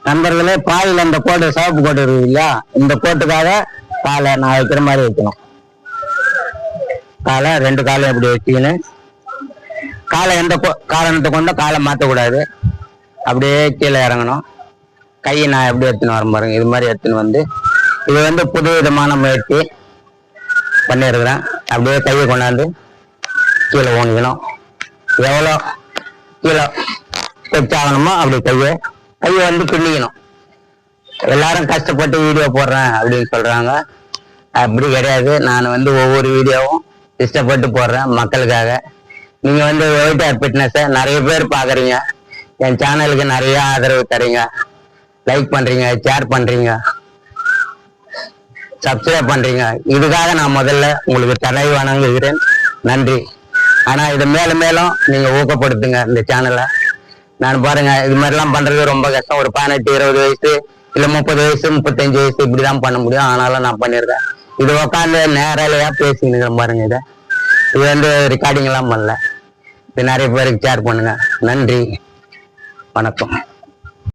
நண்பர்களே, பாயில் அந்த கோடு சிவப்பு கோடு இருக்குது இல்லையா, இந்த கோட்டுக்காக காலை நான் வைக்கிற மாதிரி வைக்கணும். காலை 2 காலையும் அப்படி வச்சுக்கின்னு காலை எந்த காரணத்தை கொண்டும் காலை மாற்றக்கூடாது. அப்படியே கீழே இறங்கணும். கையை நான் எப்படி எடுத்துன்னு வரேன் பாருங்க. இது மாதிரி எடுத்துன்னு வந்து இது புது விதமான முயற்சி பண்ணியிருக்கிறேன். அப்படியே கையை கொண்டாந்து கீழே ஓங்கிக்கணும். எவ்வளோ கீழே வச்சாகணுமோ அப்படி கையை பின்னிக்கணும். எல்லாரும் கஷ்டப்பட்டு வீடியோ போடுறேன் அப்படின்னு சொல்றாங்க. அப்படி கிடையாது. நான் ஒவ்வொரு வீடியோவும் இஷ்டப்பட்டு போடுறேன் மக்களுக்காக. நீங்க வெயிட் ஆர் ஃபிட்னஸை நிறைய பேர் பாக்குறீங்க. என் சேனலுக்கு நிறைய ஆதரவு தரீங்க, லைக் பண்றீங்க, ஷேர் பண்றீங்க, சப்ஸ்கிரைப் பண்றீங்க. இதுக்காக நான் முதல்ல உங்களுக்கு தலை வணங்குகிறேன். நன்றி. ஆனா இதை மேலும் மேலும் நீங்க ஊக்கப்படுத்துங்க இந்த சேனலை. நான் பாருங்க, இது மாதிரிலாம் பண்றது ரொம்ப கஷ்டம். ஒரு 18, 20 வயசு இல்ல 30 வயசு 35 வயசு இப்படிதான் பண்ண முடியும். ஆனாலும் நான் பண்ணிருக்கேன். இது உட்காந்து நேரலையா பேசிக்கிட்டு பாருங்க. இது ரெக்கார்டிங் எல்லாம் பண்ணல. இது நிறைய பேருக்கு ஷேர் பண்ணுங்க. நன்றி, வணக்கம்.